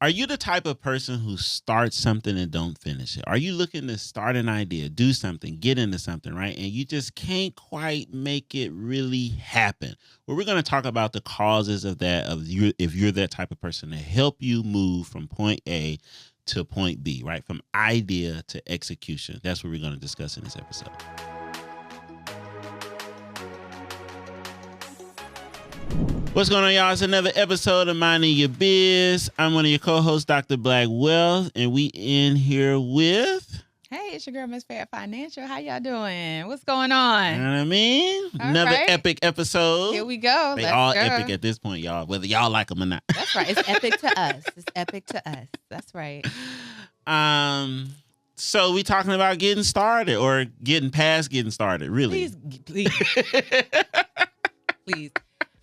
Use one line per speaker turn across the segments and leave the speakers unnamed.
Are you the type of person who starts something and don't finish it? Are you looking to start an idea, do something, get into something, right? And you just can't quite make it really happen. Well, we're going to talk about the causes of that, if you're that type of person, to help you move from point A to point B, right? From idea to execution. That's what we're going to discuss in this episode. What's going on, y'all? It's another episode of Minding Your Biz. I'm one of your co-hosts, Dr. Blackwealth, and we in here with...
Hey, it's your girl, Miss Fabfinancial. How y'all doing? What's going on?
You know what I mean?
All
Another
right.
epic episode.
Here we go.
They
Let's
all
go.
epic at this point, y'all, whether y'all like them or not.
That's right. It's epic to us. It's epic to us. That's right.
So we talking about getting started or getting past getting started, really.
Please. Please.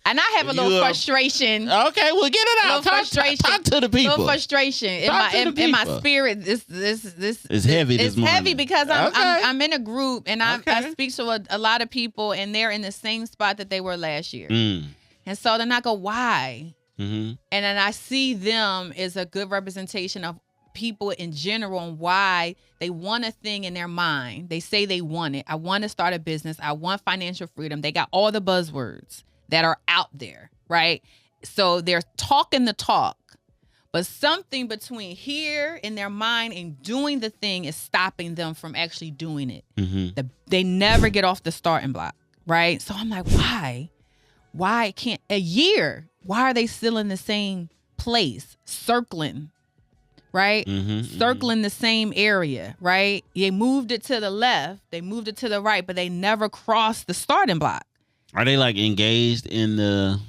And I have a little frustration.
Okay, well, get it out. Talk to the people.
Little frustration in my spirit. This
it's heavy.
It's heavy because I'm in a group and I speak to a lot of people and they're in the same spot that they were last year. And so then I go, why? Mm-hmm. And then I see them as a good representation of people in general and why they want a thing in their mind. They say they want it. I want to start a business. I want financial freedom. They got all the buzzwords that are out there, right? So they're talking the talk, but something between here in their mind and doing the thing is stopping them from actually doing it. Mm-hmm. They never get off the starting block, right? So I'm like, why? Why can't a year? Why are they still in the same place, circling, right? Mm-hmm, circling the same area, right? They moved it to the left, they moved it to the right, but they never crossed the starting block.
Are they like engaged in the...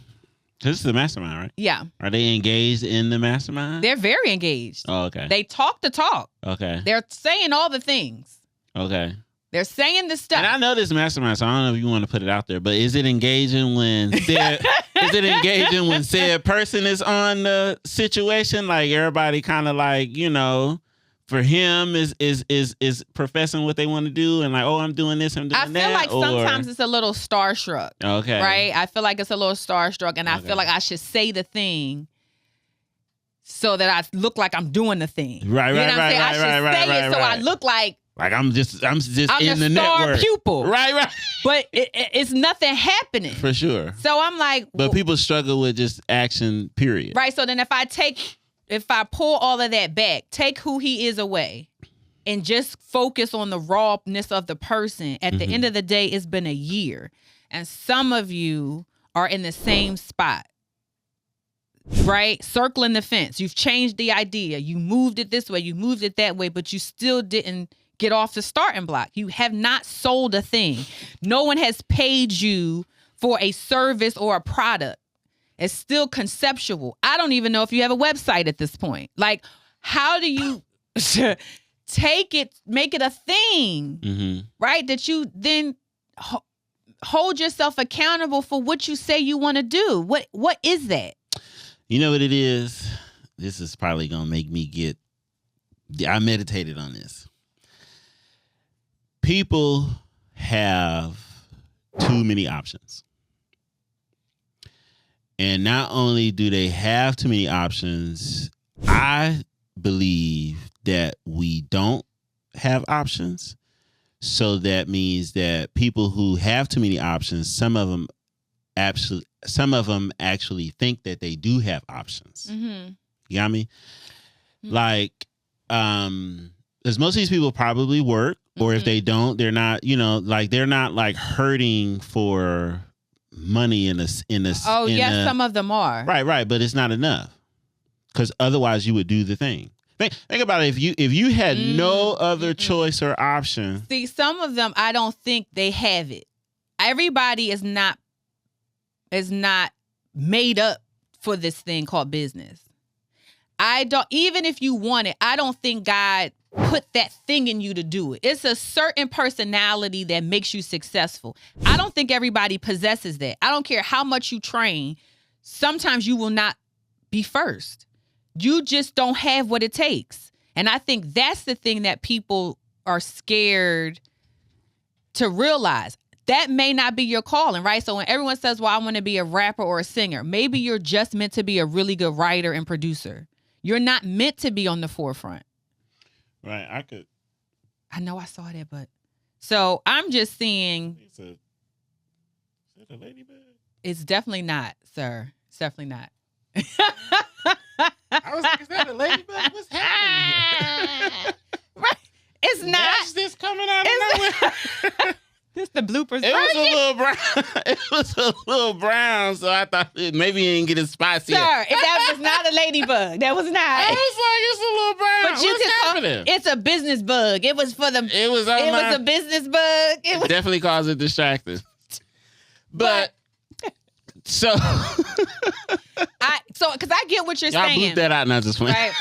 This is the mastermind, right?
Yeah.
Are they engaged in the mastermind?
They're very engaged.
Oh, okay.
They talk the talk.
Okay.
They're saying all the things.
Okay.
They're saying the stuff.
And I know this mastermind, so I don't know if you want to put it out there, but is it engaging when said person is on the situation? Like everybody kind of like, you know, for him is professing what they want to do and like, oh, I'm doing this, I'm doing that.
I feel like sometimes it's a little starstruck.
Okay.
Right? I feel like it's a little starstruck and I feel like I should say the thing so that I look like I'm doing the thing.
Right,
you know
right,
what I'm saying? I should say it so I look like
I'm just in the
star
network.
Pupil.
Right.
But it's nothing happening.
For sure.
So I'm like...
But people struggle with just action, period.
Right. So then if I pull all of that back, take who he is away, and just focus on the rawness of the person, at the end of the day, it's been a year. And some of you are in the same spot, right? Circling the fence. You've changed the idea. You moved it this way. You moved it that way, but you still didn't get off the starting block. You have not sold a thing. No one has paid you for a service or a product. It's still conceptual. I don't even know if you have a website at this point. Like, how do you take it, make it a thing, right? That you then hold yourself accountable for what you say you want to do. What is that?
You know what it is? This is probably going to make me I meditated on this. People have too many options. And not only do they have too many options, I believe that we don't have options. So that means that people who have too many options, some of them actually think that they do have options. Mm-hmm. You got me? Mm-hmm. Like, because most of these people probably work, or if they don't, they're not, they're not like hurting for money in a
some of them are
right, but it's not enough because otherwise you would do the thing. Think about it. If you had no other choice or option.
See, some of them I don't think they have it. Everybody is not made up for this thing called business. Even if you want it, I don't think God put that thing in you to do it. It's a certain personality that makes you successful. I don't think everybody possesses that. I don't care how much you train. Sometimes you will not be first. You just don't have what it takes. And I think that's the thing that people are scared to realize. That may not be your calling, right? So when everyone says, well, I want to be a rapper or a singer, maybe you're just meant to be a really good writer and producer. You're not meant to be on the forefront.
Right.
I know I saw that, but so I'm just seeing.
Is it a ladybug?
It's definitely not, sir. It's definitely not.
I was like, is that a ladybug? What's happening here?
Right. It's not.
That's just coming out of nowhere.
This the bloopers.
It was a little brown. It was a little brown, so I thought maybe it didn't get as spicy.
Sir, that was not a ladybug. That was not.
I was like, it's a little brown.
But you
What's happening?
It's a business bug. It was for the.
It was
a business bug. It was
definitely caused it distracted. But so
because I get what you're
y'all
saying.
bleep that out, not just
right.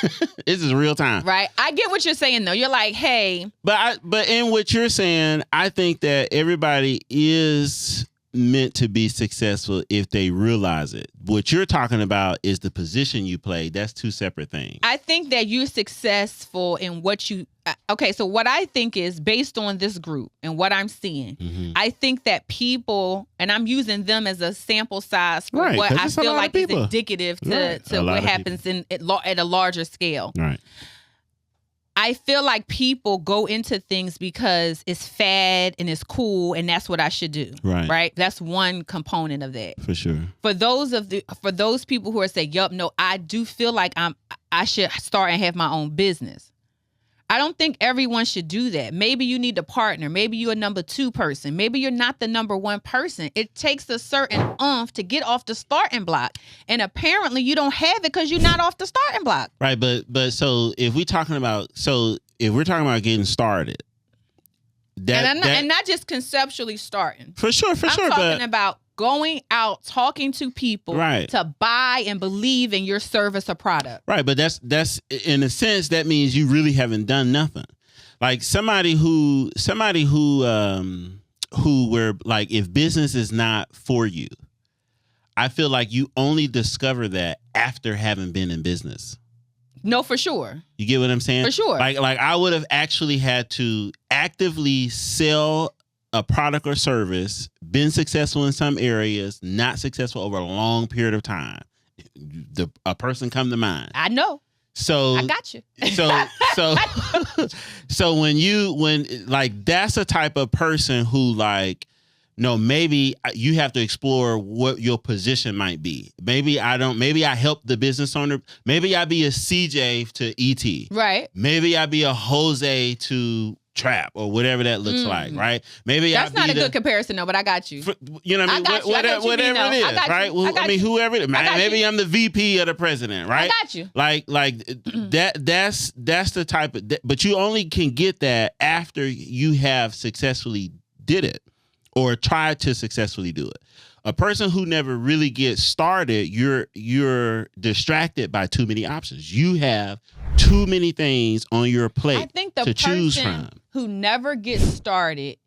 This is real time,
right? I get what you're saying though. You're like, hey,
but in what you're saying, I think that everybody is meant to be successful if they realize it. What you're talking about is the position you play. That's two separate things.
I think that you're successful in what you. Okay, so what I think is based on this group and what I'm seeing, I think that people, and I'm using them as a sample size for what I feel like is indicative to what happens at a larger scale.
Right.
I feel like people go into things because it's fad and it's cool and that's what I should do. Right. That's one component of that.
For sure.
For those people who are saying, yup, no, I do feel like I should start and have my own business. I don't think everyone should do that. Maybe you need a partner. Maybe you're a number 2 person. Maybe you're not the number 1 person. It takes a certain oomph to get off the starting block. And apparently you don't have it because you're not off the starting block.
Right. But so if we're talking about getting started.
And not just conceptually starting.
For sure.
I'm talking about going out, talking to people to buy and believe in your service or product. Right,
but that's in a sense that means you really haven't done nothing. Like somebody who were like, if business is not for you, I feel like you only discover that after having been in business.
No, for sure.
You get what I'm saying?
For sure.
Like I would have actually had to actively sell a product or service, been successful in some areas, not successful over a long period of time. A person come to mind.
I know.
So
I got you.
So when like that's a type of person who like, no, maybe you have to explore what your position might be. Maybe I help the business owner. Maybe I be a CJ to ET.
Right.
Maybe I be a Jose to Trap or whatever that looks like, right? Maybe
that's not a good comparison, though. But I got you.
You know what I mean? Whatever it is, right? Well, I mean, whoever it is. Maybe I'm the VP of the president, right?
I got you.
Like that's the type of. But you only can get that after you have successfully did it or tried to successfully do it. A person who never really gets started, you're distracted by too many options. You have too many things on your plate to choose from.
Who never gets started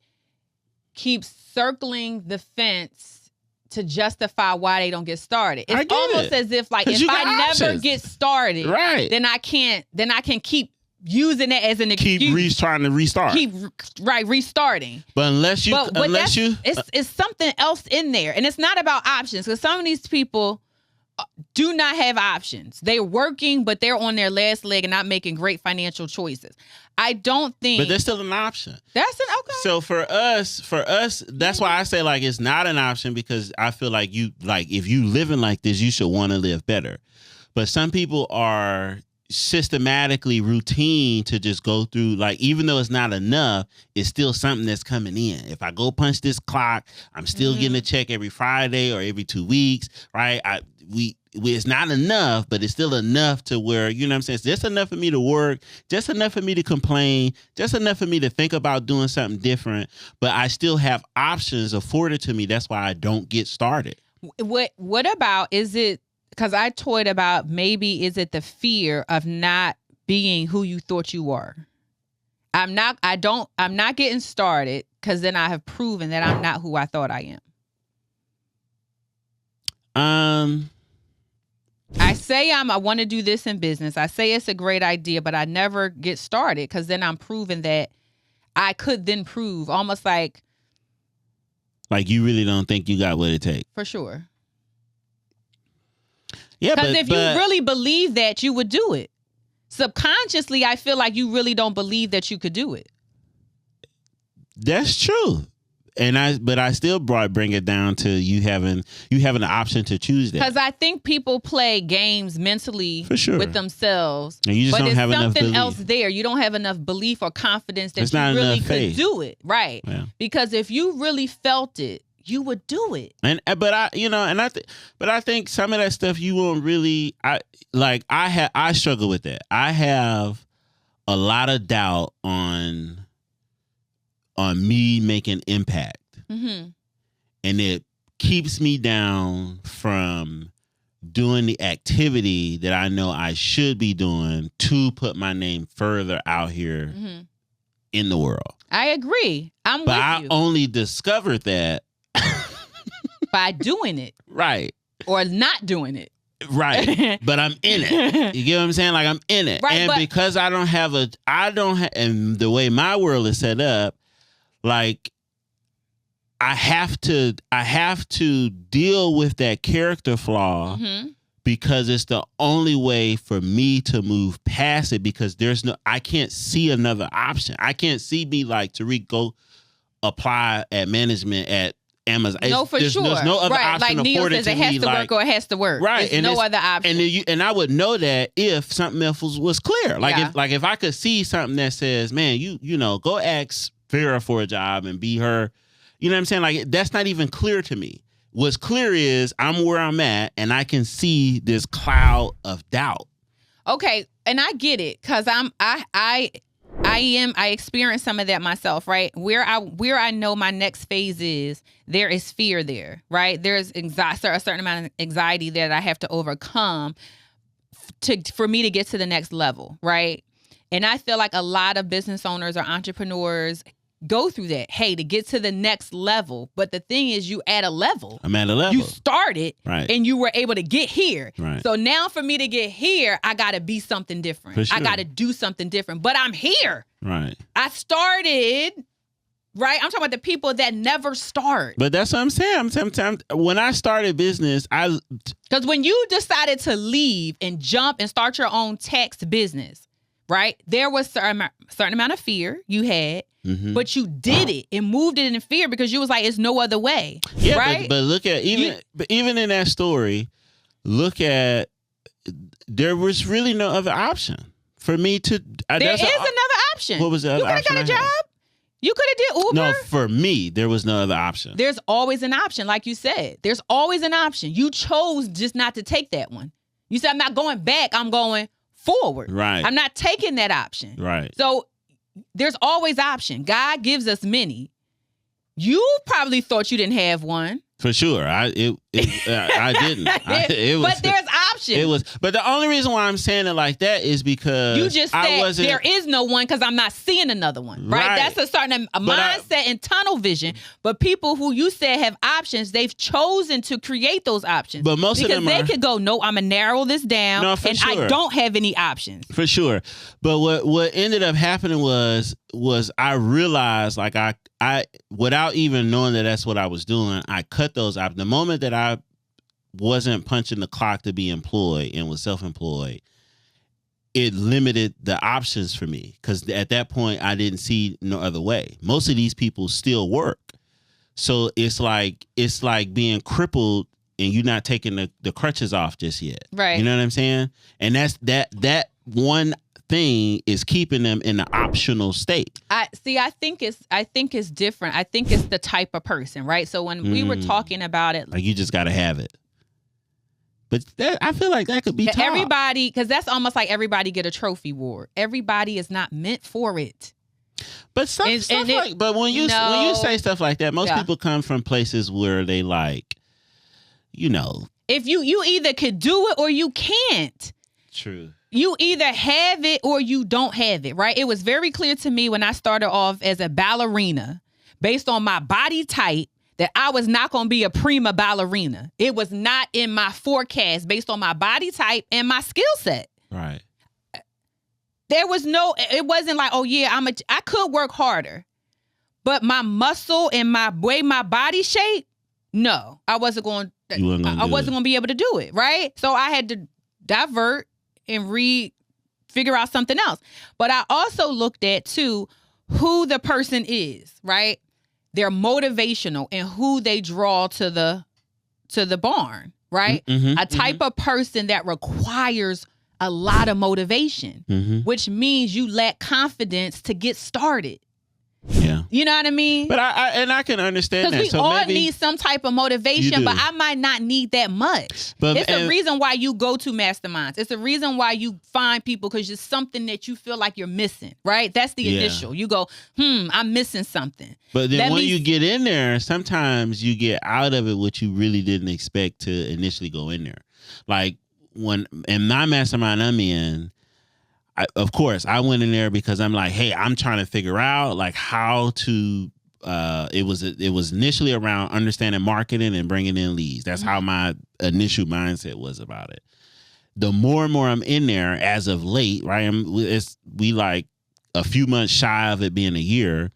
keeps circling the fence to justify why they don't get started. It's almost as if like if I never get started, then I can't keep using it as an excuse.
Trying to restart.
Restarting.
But
it's something else in there. And it's not about options because some of these people do not have options. They're working, but they're on their last leg and not making great financial choices. I don't think.
But there's still an option.
That's an okay.
So for us, that's why I say like it's not an option because I feel like if you living like this, you should want to live better. But some people are systematically routine to just go through, like, even though it's not enough, it's still something that's coming in. If I go punch this clock, I'm still getting a check every Friday or every 2 weeks, right? It's not enough, but it's still enough to where, you know what I'm saying? It's just enough for me to work, just enough for me to complain, just enough for me to think about doing something different, but I still have options afforded to me. That's why I don't get started.
What about, is it, because I toyed about maybe is it the fear of not being who you thought you were? I'm not getting started because then I have proven that I'm not who I thought I am. I say I want to do this in business. I say it's a great idea, but I never get started because then I'm proving that I could then prove, almost like
you really don't think you got what it takes.
For sure.
Yeah,
because if you really believe that, you would do it. Subconsciously, I feel like you really don't believe that you could do it.
That's true. But I still bring it down to you having the option to choose that.
Because I think people play games mentally with themselves.
And you just don't have enough belief.
Something else there. You don't have enough belief or confidence that you really could do it. Right. Yeah. Because if you really felt it, you would do it.
But I think some of that stuff you won't really. I struggle with that. I have a lot of doubt on me making impact. Mm-hmm. And it keeps me down from doing the activity that I know I should be doing to put my name further out here in the world.
I agree. But
I only discovered that
by doing it.
Right.
Or not doing it.
Right. But I'm in it. You get what I'm saying? Like, I'm in it.
Right,
and because I don't have and the way my world is set up, like, I have to deal with that character flaw because it's the only way for me to move past it, because I can't see another option. I can't see me like, Tariq, go apply at management at Amazon.
No, for sure.
There's no other option.
Like Neil says, it has to work or it has to work.
Right.
There's no other option.
And I would know that if something else was clear. Like, if I could see something that says, man, you know, go ask Farrah for a job and be her. You know what I'm saying? Like, that's not even clear to me. What's clear is I'm where I'm at, and I can see this cloud of doubt.
Okay, and I get it, because I experience some of that myself, right? Where I know my next phase is, there is fear there, right? There's a certain amount of anxiety that I have to overcome for me to get to the next level, right? And I feel like a lot of business owners or entrepreneurs go through that, hey, to get to the next level. But the thing is, you at a level.
I'm at a level.
You started,
right,
and you were able to get here.
Right.
So now for me to get here, I got to be something different.
For sure.
I got to do something different. But I'm here.
Right.
I started, right? I'm talking about the people that never start.
But that's what I'm saying. Sometimes when I started business,
because when you decided to leave and jump and start your own tax business, right? There was a certain amount of fear you had. Mm-hmm. But you did it and moved it in fear because you was like, it's no other way.
Yeah,
right?
But look at even in that story, there was really no other option for me to.
There is another option.
What was the other option?
You could have got a job. You could have did Uber.
No, for me, there was no other option.
There's always an option, like you said. There's always an option. You chose just not to take that one. You said, I'm not going back. I'm going forward.
Right.
I'm not taking that option.
Right.
So there's always option. God gives us many. You probably thought you didn't have one.
For sure. I didn't.
But there's options.
But the only reason why I'm saying it like that is because
you just said there is no one because I'm not seeing another one. Right? That's a certain mindset and tunnel vision. But people who you said have options, they've chosen to create those options.
But most
because
of them
could go, no, I'm gonna narrow this down, I don't have any options.
For sure. But what ended up happening was I realized, like, I without even knowing that that's what I was doing, I cut those options. The moment that I wasn't punching the clock to be employed and was self-employed, it limited the options for me, because at that point I didn't see no other way. Most of these people still work, so it's like being crippled and you're not taking the crutches off just yet.
Right.
You know what I'm saying? And that's that one thing is keeping them in the optional state.
I think it's different. I think it's the type of person, right? So when we were talking about it,
like, you just got to have it. But I feel like that could be taught.
Everybody, because that's almost like everybody get a trophy award. Everybody is not meant for it.
But but when you say stuff like that, most people come from places where they, like, you know,
if you either could do it or you can't.
True.
You either have it or you don't have it, right? It was very clear to me when I started off as a ballerina, based on my body type, that I was not going to be a prima ballerina. It was not in my forecast based on my body type and my skill set.
Right.
It wasn't like, oh yeah, I could work harder, but my muscle and my body shape no, I wasn't going to be able to do it, right? So I had to divert and figure out something else. But I also looked at, too, who the person is, right? They're motivational and who they draw to the barn, right?
Mm-hmm,
a type of person that requires a lot of motivation, which means you lack confidence to get started.
Yeah.
You know what I mean?
But I can understand that.
Because we all need some type of motivation, but I might not need that much. It's the reason why you go to masterminds. It's the reason why you find people, because it's something that you feel like you're missing, right? That's the initial. You go, I'm missing something.
But then when you get in there, sometimes you get out of it what you really didn't expect to initially go in there. Like when in my mastermind I'm in, of course, I went in there because I'm like, hey, I'm trying to figure out like how to. It was initially around understanding marketing and bringing in leads. That's how my initial mindset was about it. The more and more I'm in there, as of late, right? We like a few months shy of it being a year.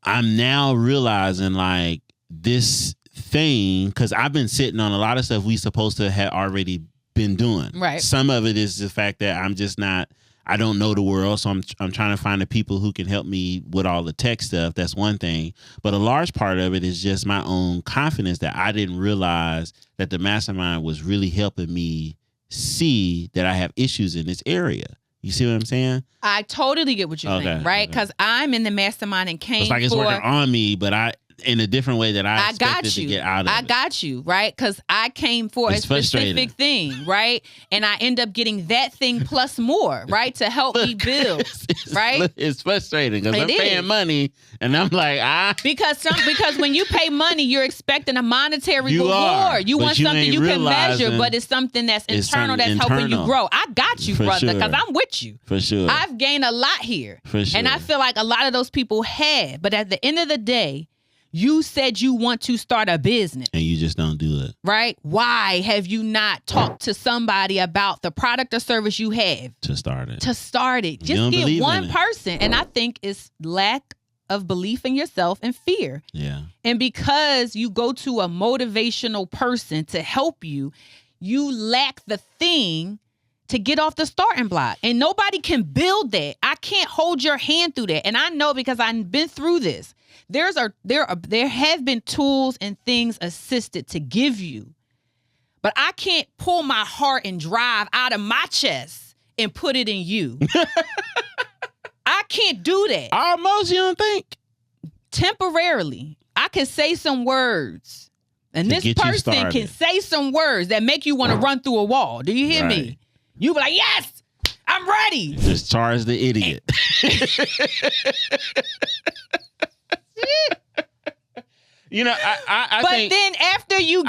I'm now realizing like this thing, because I've been sitting on a lot of stuff we supposed to have already been doing.
Right.
Some of it is the fact that I'm just not. I don't know the world, so I'm trying to find the people who can help me with all the tech stuff. That's one thing. But a large part of it is just my own confidence that I didn't realize that the mastermind was really helping me see that I have issues in this area. You see what I'm saying?
I totally get what you're saying, right? Because I'm in the mastermind and came
it's like it's working on me, but in a different way that I expected to get out of it.
I got you, right? Because I came for a specific thing, right? And I end up getting that thing plus more, right? To help me build, right?
It's frustrating because I'm paying money and I'm like, Because
when you pay money, you're expecting a monetary reward. You want something you can measure, but it's something that's internal that's helping you grow. I got you, brother, because I'm with you.
For sure.
I've gained a lot here.
For sure.
And I feel like a lot of those people had. But at the end of the day, you said you want to start a business.
And you just don't do it.
Right? Why have you not talked to somebody about the product or service you have?
To start it.
Just get one person. And I think it's lack of belief in yourself and fear.
Yeah.
And because you go to a motivational person to help you, you lack the thing to get off the starting block. And nobody can build that. I can't hold your hand through that. And I know because I've been through this. There have been tools and things assisted to give you, but I can't pull my heart and drive out of my chest and put it in you. I can't do that.
Almost, you don't think?
Temporarily, I can say some words, and this person can say some words that make you want to run through a wall. Do you hear me? You be like, yes, I'm ready.
Just charge the idiot. You know, I think.
But then after you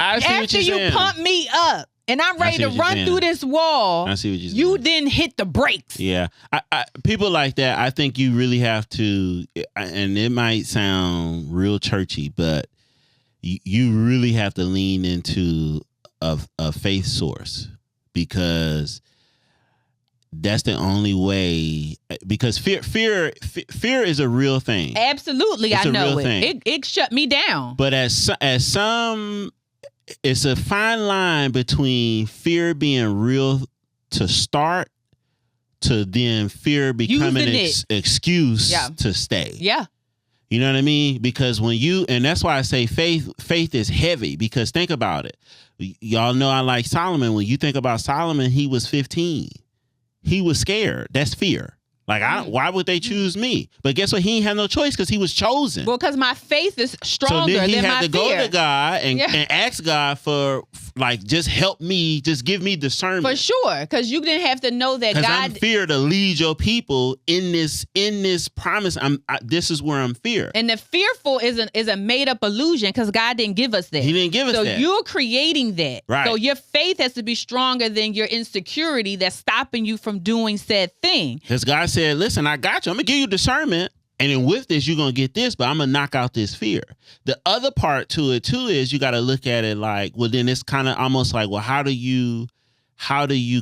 pump me up and I'm ready to run through this wall,
I see what you're saying.
You then hit the brakes.
Yeah, people like that. I think you really have to, and it might sound real churchy, but you really have to lean into a faith source, because that's the only way, because fear is a real thing.
Absolutely. I know it. It shut me down.
But as some, it's a fine line between fear being real to start to then fear becoming an excuse to stay.
Yeah.
You know what I mean? Because and that's why I say faith is heavy, because think about it. Y'all know I like Solomon. When you think about Solomon, he was 15. He was scared. That's fear. Like, why would they choose me? But guess what? He ain't had no choice because he was chosen.
Well, because my faith is stronger than my fear. So then he had to go to God and ask God for, like, just help me, just give me discernment. For sure, because you didn't have to know that God.
Because I'm fear to lead your people in this promise. This is where I'm fear.
And the fearful is a made up illusion, because God didn't give us that.
He didn't give us that.
So you're creating that.
Right.
So your faith has to be stronger than your insecurity that's stopping you from doing said thing.
Because God said, listen, I got you. I'm going to give you discernment. And then with this, you're going to get this, but I'm going to knock out this fear. The other part to it, too, is you got to look at it like, well, then it's kind of almost like, well, how do you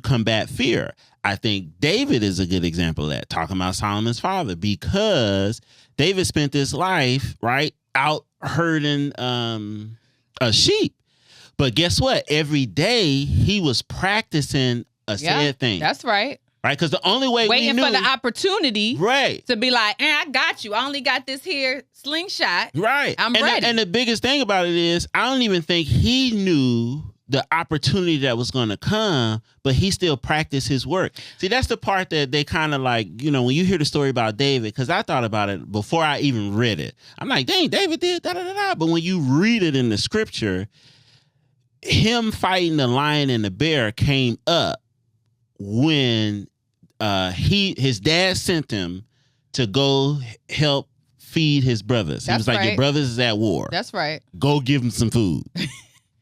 combat fear? I think David is a good example of that, talking about Solomon's father, because David spent his life, right, out herding a sheep. But guess what? Every day he was practicing a said thing.
That's right.
Right? Because the only way
waiting
we knew,
for the opportunity to be like, I got you. I only got this here slingshot.
Right.
I'm ready.
And the biggest thing about it is I don't even think he knew the opportunity that was going to come, but he still practiced his work. See, that's the part that they kind of like, you know, when you hear the story about David, because I thought about it before I even read it. I'm like, dang, David did da-da-da-da. But when you read it in the scripture, him fighting the lion and the bear came up when his dad sent him to go help feed his brothers. He was like, your brothers is at war.
That's right.
Go give them some food.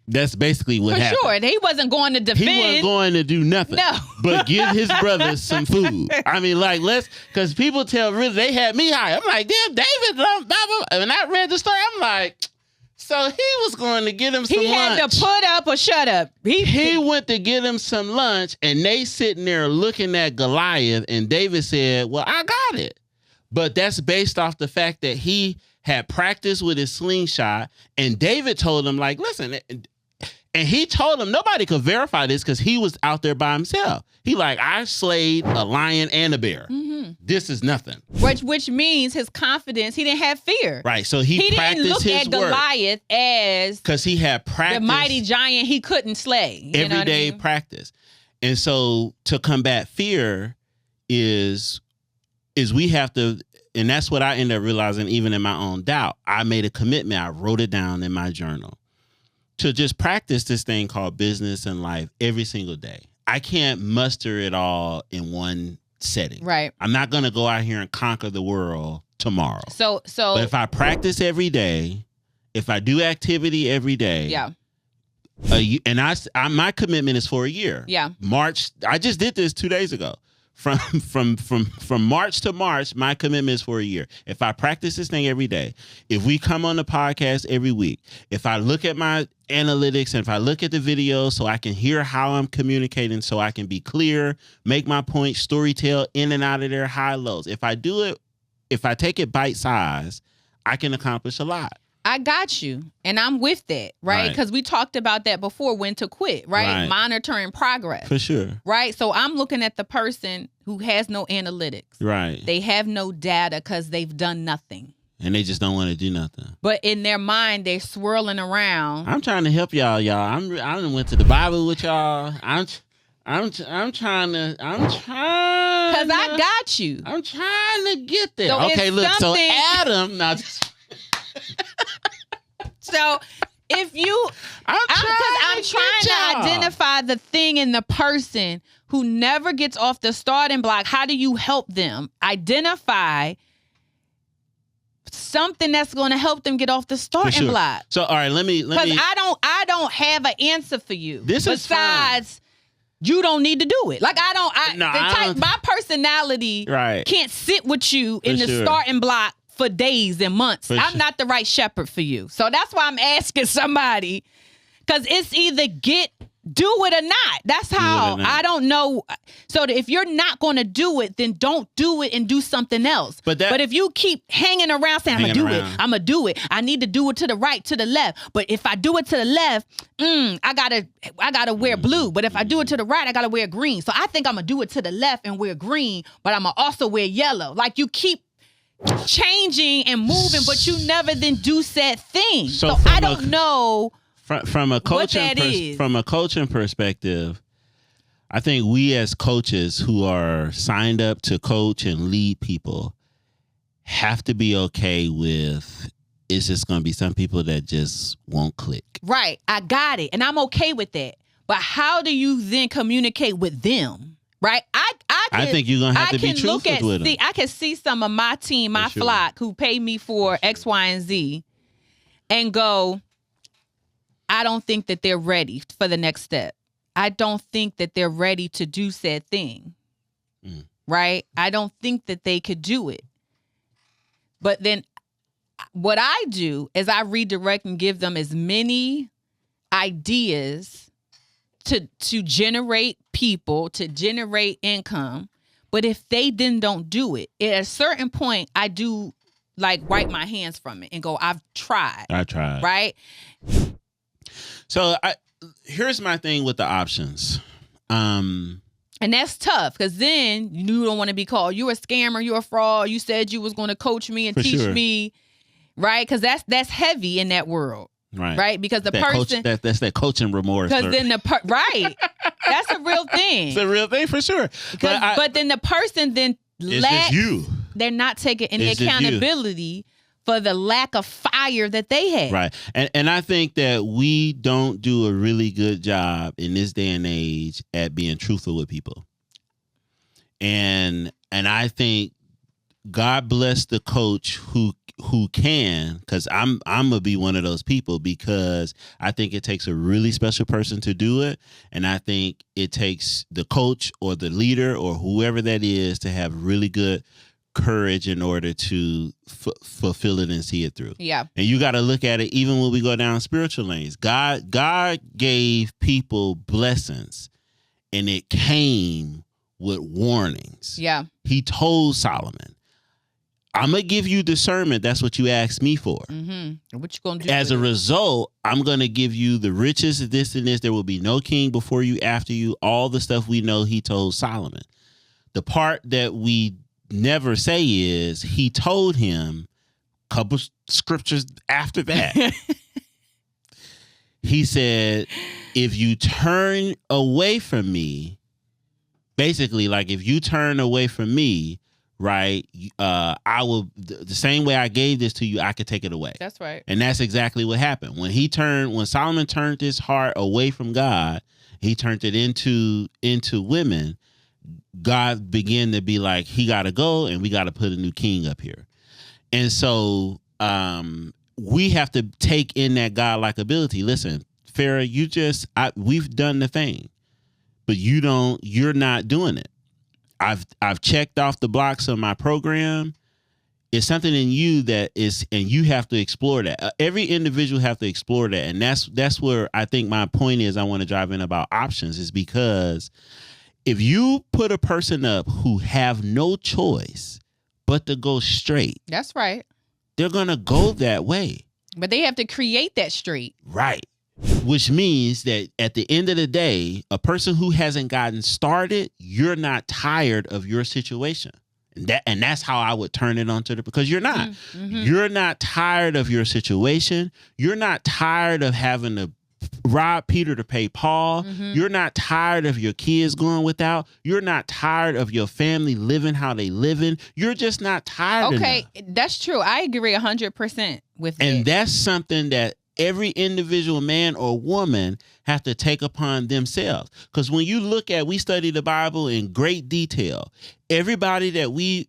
That's basically what happened. For
sure. He wasn't going to defend.
He wasn't going to do nothing.
No.
But give his brothers some food. I mean, like, because people tell really, they had me high. I'm like, damn, David, blah, blah, blah. And I read the story, I'm like, so he was going to get him some lunch.
He had to put up or shut up.
He went to get him some lunch, and they sitting there looking at Goliath, and David said, well, I got it. But that's based off the fact that he had practiced with his slingshot, and David told him, like, listen, and he told him, nobody could verify this because he was out there by himself. He like, I slayed a lion and a bear. Mm-hmm. This is nothing.
Which means his confidence, he didn't have fear.
Right, so he practiced his work. He didn't look
at Goliath as
because he had practiced
the mighty giant he couldn't slay.
Everyday practice. And so to combat fear is we have to, and that's what I ended up realizing even in my own doubt. I made a commitment. I wrote it down in my journal to just practice this thing called business and life every single day. I can't muster it all in one setting.
Right.
I'm not going to go out here and conquer the world tomorrow.
So
but if I practice every day, if I do activity every day, and my commitment is for a year.
Yeah.
March. I just did this 2 days ago. From March to March, my commitment is for a year. If I practice this thing every day, if we come on the podcast every week, if I look at my analytics and if I look at the videos so I can hear how I'm communicating so I can be clear, make my point, storytell in and out of their high lows. If I do it, if I take it bite size, I can accomplish a lot.
I got you. And I'm with that, right? Because we talked about that before, when to quit, right? Monitoring progress.
For sure.
Right? So I'm looking at the person who has no analytics.
Right.
They have no data because they've done nothing.
And they just don't want to do nothing.
But in their mind, they're swirling around.
I'm trying to help y'all. I done went to the Bible with y'all. I'm trying. Because
I got you.
I'm trying to get there.
So
okay, look. So Adam, now.
So if you, I'm trying to identify the thing in the person who never gets off the starting block. How do you help them identify something that's going to help them get off the starting block?
So all right, let me.
Because I don't have an answer for you.
This is
besides. You don't need to do it. Like my personality can't sit with you in the starting block for days and months. I'm not the right shepherd for you. So that's why I'm asking somebody, because it's either do it or not. That's how. I don't know. So if you're not going to do it, then don't do it and do something else. But if you keep hanging around saying, I'm going to do it, I'm going to do it. I need to do it to the right, to the left. But if I do it to the left, I gotta wear blue. But if I do it to the right, I got to wear green. So I think I'm going to do it to the left and wear green, but I'm going to also wear yellow. Like you keep changing and moving, but you never then do said thing. So I don't know.
From a coaching perspective, I think we as coaches who are signed up to coach and lead people have to be okay with it's just going to be some people that just won't click. Right.
I got it. And I'm okay with that. But how do you then communicate with them? Right.
I think you're going to have to be truthful with them.
I can see some of my team, my flock who pay me for X, Y, and Z and go, I don't think that they're ready for the next step. I don't think that they're ready to do said thing. Right? I don't think that they could do it. But then what I do is I redirect and give them as many ideas to generate people, to generate income. But if they then don't do it, at a certain point, I do like wipe my hands from it and go, I've tried.
I tried.
Right?
So here's my thing with the options.
And that's tough because then you don't want to be called you're a scammer, you're a fraud. You said you was going to coach me and teach me, right? Because that's heavy in that world. Right, because the person
that's that coaching remorse.
Because then right, that's a real thing.
It's a real thing for sure.
But then the person then lacks.
You.
They're not taking any accountability for the lack of fire that they had.
Right, and I think that we don't do a really good job in this day and age at being truthful with people. And I think God bless the coach who can, because I'm gonna be one of those people, because I think it takes a really special person to do it, and I think it takes the coach or the leader or whoever that is to have really good courage in order to fulfill it and see it through.
Yeah,
and you got to look at it even when we go down spiritual lanes. God gave people blessings, and it came with warnings.
Yeah,
He told Solomon, I'm going to give you discernment. That's what you asked me for.
Mm-hmm. What you going to do?
As a result, I'm going to give you the riches of this and this. There will be no king before you, after you. All the stuff we know he told Solomon. The part that we never say is he told him a couple scriptures after that. He said, if you turn away from me, basically, like if you turn away from me, right, I will, the same way I gave this to you, I could take it away.
That's right.
And that's exactly what happened. When Solomon turned his heart away from God, he turned it into women. God began to be like, he got to go, and we got to put a new king up here. And so we have to take in that God-like ability. Listen, Farrah, we've done the thing, but you're not doing it. I've checked off the blocks of my program. It's something in you that is, and you have to explore that. Every individual have to explore that. And that's where I think my point is I want to drive in about options, is because if you put a person up who have no choice but to go straight.
That's right.
They're going to go that way.
But they have to create that straight.
Right. Which means that at the end of the day, a person who hasn't gotten started, you're not tired of your situation. And that's how I would turn it onto because you're not. Mm-hmm. You're not tired of your situation. You're not tired of having to rob Peter to pay Paul. Mm-hmm. You're not tired of your kids going without. You're not tired of your family living how they living. You're just not tired
Okay,
enough.
That's true. I agree 100% with that.
And that's something that every individual man or woman have to take upon themselves. Because when you look at, we study the Bible in great detail. Everybody that we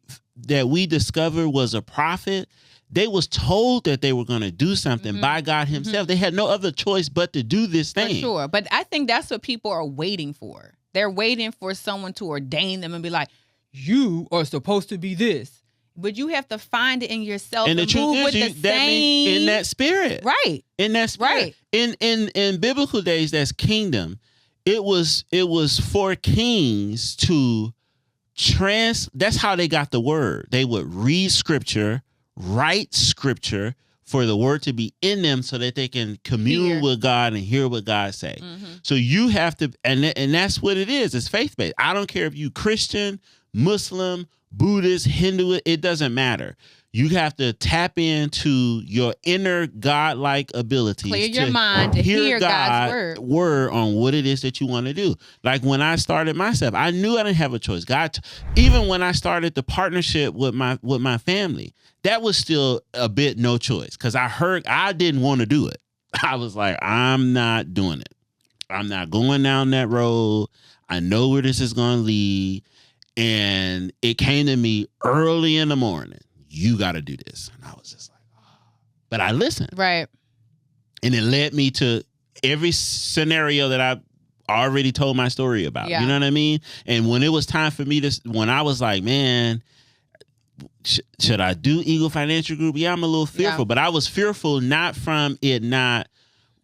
discovered was a prophet. They was told that they were going to do something by God himself. Mm-hmm. They had no other choice but to do this thing.
For sure. But I think that's what people are waiting for. They're waiting for someone to ordain them and be like, you are supposed to be this. But you have to find it in yourself and move with the same
in that spirit.
Right.
In that spirit. Right. In biblical days, that's kingdom. It was for kings to that's how they got the word. They would read scripture, write scripture for the word to be in them so that they can commune with God and hear what God say. Mm-hmm. So you have to, and that's what it is. It's faith-based. I don't care if you Christian, Muslim, Buddhist, Hindu, it doesn't matter. You have to tap into your inner God-like abilities.
Clear your mind to hear God's
word on what it is that you want to do. Like when I started myself, I knew I didn't have a choice. Even when I started the partnership with my family, that was still a bit no choice because I didn't want to do it. I was like, I'm not doing it. I'm not going down that road. I know where this is going to lead. And it came to me early in the morning. You got to do this. And I was just like, oh. But I listened.
Right.
And it led me to every scenario that I already told my story about. Yeah. You know what I mean? And when it was time for me when I was like, man, should I do Eagle Financial Group? Yeah, I'm a little fearful. Yeah. But I was fearful not from it not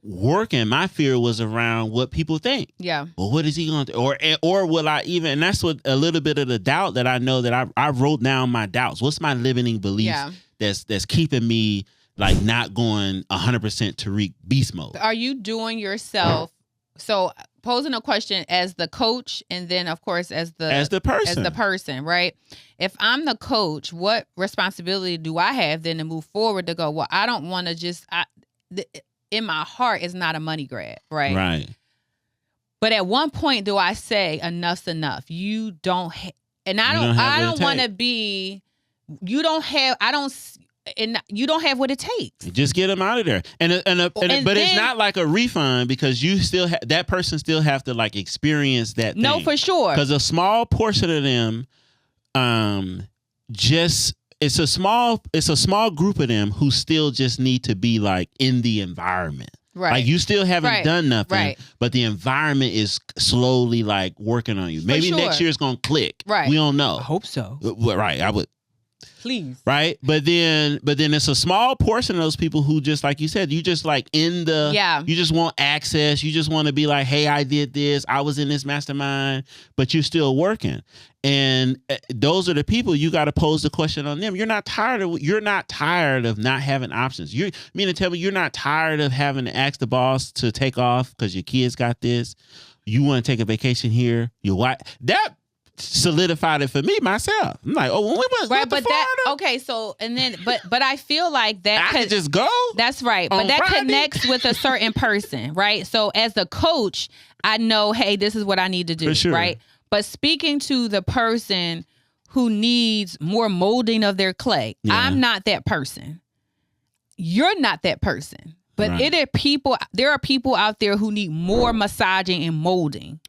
working. My fear was around what people think.
Yeah.
Well, what is he going to do? Or will I even, and that's what a little bit of the doubt that I know that I wrote down my doubts. What's my limiting belief that's keeping me like not going 100% Tariq beast mode.
Are you doing yourself? So posing a question as the coach, and then of course as the person, right? If I'm the coach, what responsibility do I have then to move forward to go, well, I don't want to just in my heart, it's not a money grab, right?
Right.
But at one point, do I say enough's enough? You don't, I don't want to be. You don't have. You don't have what it takes.
Just get them out of there, but it's not like a refund because you still that person still have to like experience that.
No,
thing.
for sure.
Because a small portion of them, it's a small group of them who still just need to be like in the environment. Right. Like you still haven't done nothing, but the environment is slowly like working on you. Maybe next year it's gonna click.
Right.
We don't know.
I hope so.
Right. I would.
Please.
Right. But then it's a small portion of those people who just like you said, you just like you just want access. You just want to be like, hey, I did this. I was in this mastermind, but you're still working. And those are the people you got to pose the question on them. You're not tired of not having options. You mean to tell me you're not tired of having to ask the boss to take off because your kids got this. You want to take a vacation here. Your wife that solidified it for me myself. I'm like, when we went to Florida.
So and then but I feel like that
I could just go.
That's right. But that
Friday
connects with a certain person, right? So as a coach, I know, hey, this is what I need to do, right? But speaking to the person who needs more molding of their clay, I'm not that person. You're not that person. But there are people out there who need more massaging and molding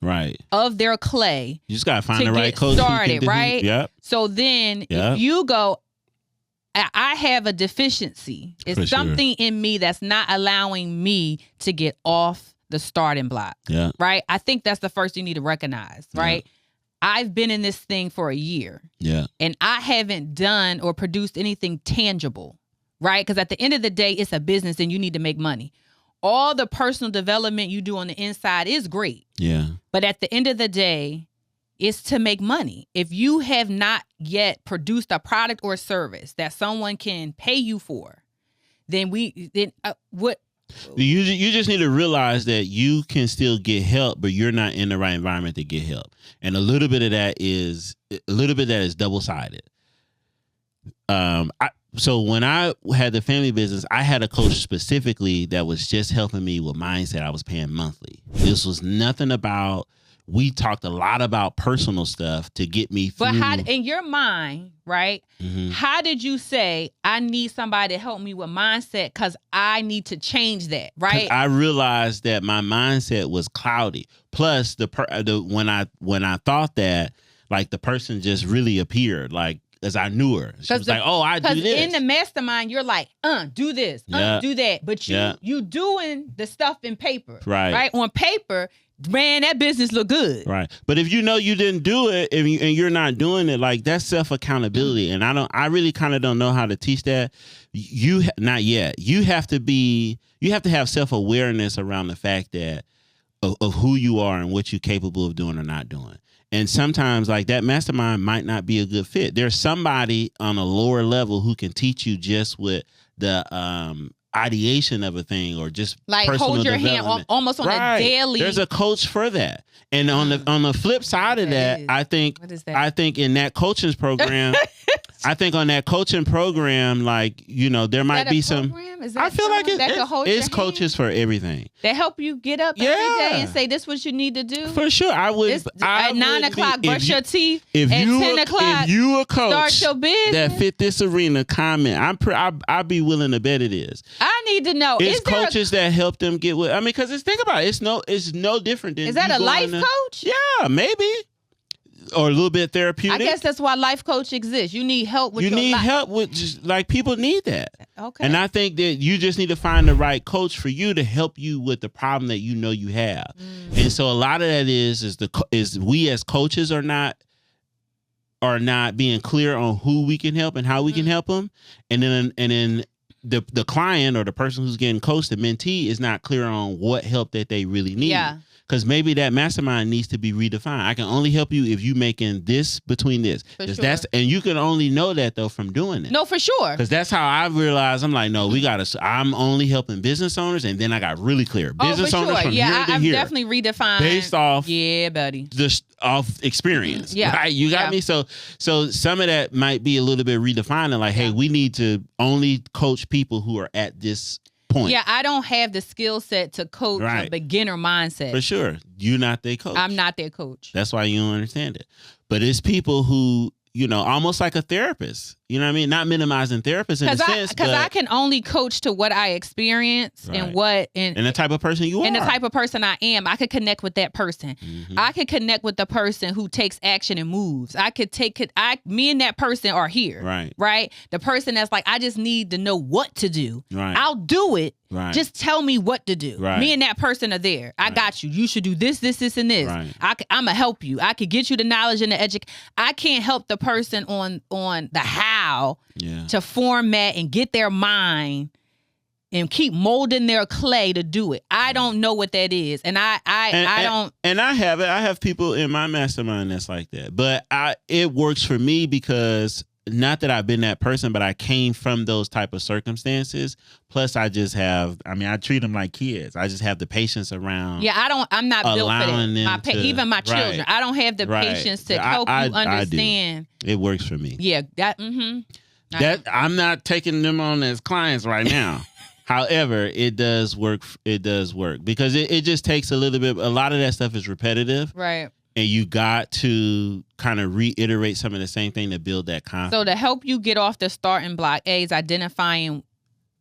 of their clay.
You just gotta find the right coach
started, right?
Yep.
So then if you go, I have a deficiency. It's something in me that's not allowing me to get off the starting block. Yeah. Right? I think that's the first thing you need to recognize, right? Yeah. I've been in this thing for a year. Yeah. And I haven't done or produced anything tangible. Right? Because at the end of the day, it's a business and you need to make money. All the personal development you do on the inside is great. Yeah. But at the end of the day, it's to make money. If you have not yet produced a product or service that someone can pay you for, then what?
You just need to realize that you can still get help, but you're not in the right environment to get help. And a little bit of that is double-sided. So when I had the family business, I had a coach specifically that was just helping me with mindset. I was paying monthly. This was nothing about, we talked a lot about personal stuff to get me through.
But how, in your mind, right? Mm-hmm. How did you say, I need somebody to help me with mindset because I need to change that, right?
I realized that my mindset was cloudy. Plus, when I thought that, like the person just really appeared, like, as I knew her. She was like, oh, I do this.
Because in the mastermind, you're like, do this, do that. But you doing the stuff in paper. Right. On paper, man, that business look good.
Right. But if you know you didn't do it and you're not doing it, like that's self-accountability. And I really kind of don't know how to teach that. Not yet. You have to have self-awareness around the fact that of who you are and what you're capable of doing or not doing. And sometimes like that mastermind might not be a good fit. There's somebody on a lower level who can teach you just with the ideation of a thing or just
like hold your hand almost on a daily.
There's a coach for that. And on the flip side of that, I think in that coaching program, on that coaching program, like, there might be some. I feel like it's coaches for everything.
They help you get up every day and say, this is what you need to do.
For sure.
At 9 o'clock, brush your teeth. At 10 o'clock,
if you a coach
start your business
that fit this arena, comment. I'd be willing to bet it is.
I need to know.
It's coaches that help them get with. I mean, because think about it. It's no different than.
Is that a life coach?
Yeah, maybe. Or a little bit therapeutic.
I guess that's why life coach exists. You need help with your life. You need help
with just like people need that.
Okay.
And I think that you just need to find the right coach for you to help you with the problem that you know you have. And so a lot of that is we as coaches are not being clear on who we can help and how we can help them. And then the client or the person who's getting coached, the mentee, is not clear on what help that they really need. Yeah. Because maybe that mastermind needs to be redefined. I can only help you if you making this between this.
For sure.
And you can only know that though from doing it.
No, for sure.
Because that's how I realized. I'm like, no, I'm only helping business owners, and then I got really clear. Business owners from here to
I've
here.
definitely redefined
based off
buddy.
Off experience.
Yeah.
Right? You got me? So some of that might be a little bit redefining, like, hey, we need to only coach people who are at this point.
Yeah, I don't have the skill set to coach a beginner mindset.
For sure. You're not their coach.
I'm not their coach.
That's why you don't understand it. But it's people who, almost like a therapist. You know what I mean? Not minimizing therapists in a sense.
Because I can only coach to what I experience and the
type of person you are.
And the type of person I am. I could connect with that person. Mm-hmm. I could connect with the person who takes action and moves. Me and that person are here. Right? The person that's like, I just need to know what to do. Right. I'll do it. Right. Just tell me what to do. Right. Me and that person are there. I got you. You should do this, this, this, and this. Right. I'm going to help you. I could get you the knowledge and the education. I can't help the person on the how to format and get their mind and keep molding their clay to do it. I don't know what that is. And I don't.
And I have it. I have people in my mastermind that's like that. But it works for me because not that I've been that person, but I came from those type of circumstances. Plus, I treat them like kids. I just have the patience around.
Yeah, I'm not built for that. Even my children, I don't have the patience to help you understand.
It works for me.
Yeah,
I'm not taking them on as clients right now. However, it does work. It does work because it just takes a little bit. A lot of that stuff is repetitive.
Right.
And you got to kind of reiterate some of the same thing to build that confidence.
So to help you get off the starting block, is identifying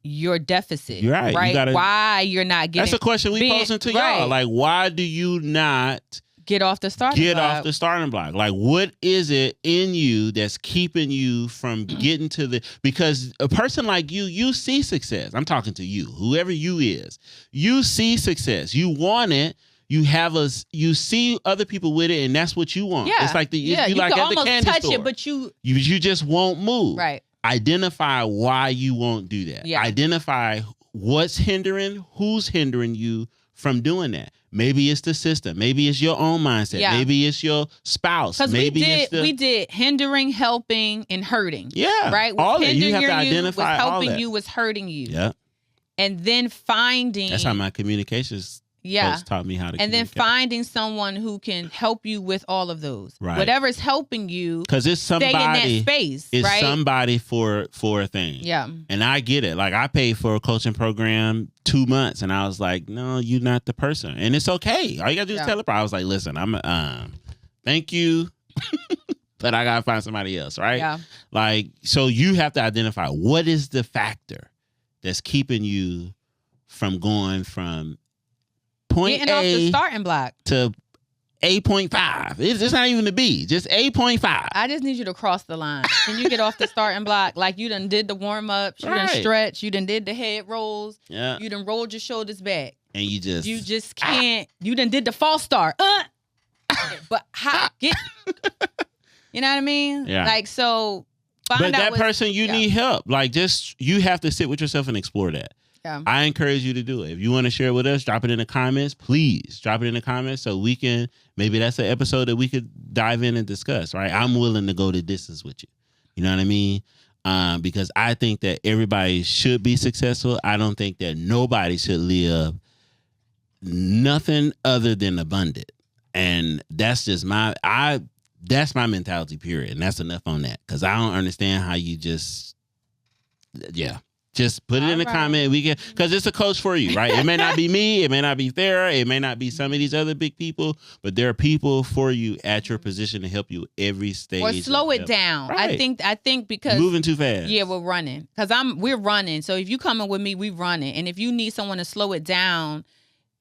your deficit.
You're right.
Right? Why you're not getting...
That's a question we posing to y'all. Like, why do you not...
Get off the starting block?
Like, what is it in you that's keeping you from getting to the... Because a person like you see success. I'm talking to you. Whoever you is. You see success. You want it. You see other people with it, and that's what you want.
Yeah.
It's like
you
like
can
at the
almost
candy
touch
store.
it, but you
just won't move.
Right.
Identify why you won't do that.
Yeah.
Identify what's hindering, who's hindering you from doing that. Maybe it's the system. Maybe it's your own mindset. Yeah. Maybe it's your spouse. Maybe we did
hindering, helping, and hurting.
Yeah.
Right?
All that. You have to identify all that.
Was helping you, was hurting you.
Yeah.
And then finding...
That's how my communications folks taught me how to
and then finding someone who can help you with all of those.
Right.
Whatever's helping you,
because it's somebody
stay in that space.
It's
right?
somebody for a thing.
Yeah.
And I get it. Like, I paid for a coaching program 2 months, and I was like, no, you're not the person. And it's okay. All you gotta do is tell it. I was like, listen, thank you. But I gotta find somebody else, right?
Yeah.
Like, so you have to identify what is the factor that's keeping you from going from point
getting off the starting block
to 8.5. It's not even the B, just 8.5.
I just need you to cross the line. Can you get off the starting block? Like, you done did the warm-ups, you done stretch, you done did the head rolls, you done rolled your shoulders back.
And you just
can't, you done did the false start. But how, you know what I mean?
Yeah.
Like, so
find out person, you need help. Like, you have to sit with yourself and explore that.
Yeah.
I encourage you to do it. If you want to share it with us, drop it in the comments. Please drop it in the comments so we can, maybe that's an episode that we could dive in and discuss, right? I'm willing to go the distance with you. You know what I mean? Because I think that everybody should be successful. I don't think that nobody should live nothing other than abundant. And that's just that's my mentality, period. And that's enough on that. Because I don't understand how you just put it in the comment. We can, because it's a coach for you, right? It may not be me. It may not be Thera. It may not be some of these other big people, but there are people for you at your position to help you every stage.
Or slow it down. Right. I think because
moving too fast.
Yeah, we're running. Because we're running. So if you coming with me, we running. And if you need someone to slow it down,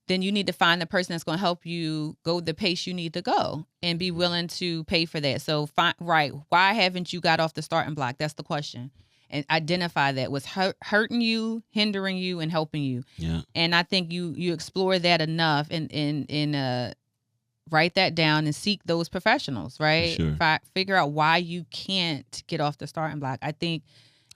then you need to find the person that's going to help you go the pace you need to go and be willing to pay for that. So why haven't you got off the starting block? That's the question. And identify that was hurting you, hindering you, and helping you.
Yeah.
And I think you explore that enough and write that down and seek those professionals, right?
Sure.
Figure out why you can't get off the starting block.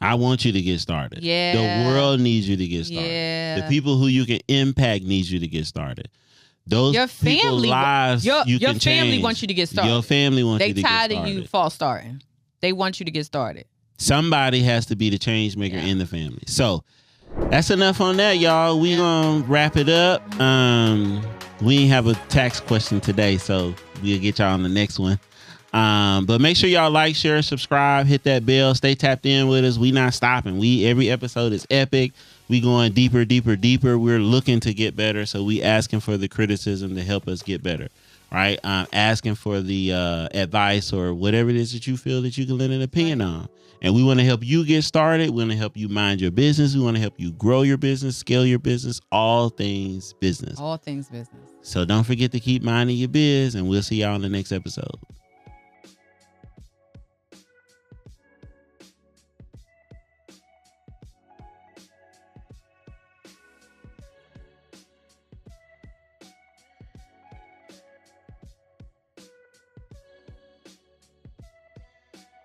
I want you to get started.
Yeah.
The world needs you to get started.
Yeah.
The people who you can impact needs you to get started. Those
your family
lives
your
you can
family
change.
wants you to get started.
Your family wants you to get started.
They tired of you false starting. They want you to get started.
Somebody has to be the change maker in the family. So that's enough on that, y'all. We gonna wrap it up. We ain't have a tax question today, so we'll get y'all on the next one. But make sure y'all like, share, subscribe, hit that bell, stay tapped in with us. We not stopping. Every episode is epic. We going deeper, deeper, deeper. We're looking to get better. So we asking for the criticism to help us get better. Right? Asking for the advice or whatever it is that you feel that you can lend an opinion on. And we want to help you get started. We want to help you mind your business. We want to help you grow your business, scale your business, all things business.
All things business.
So don't forget to keep minding your biz, and we'll see y'all in the next episode.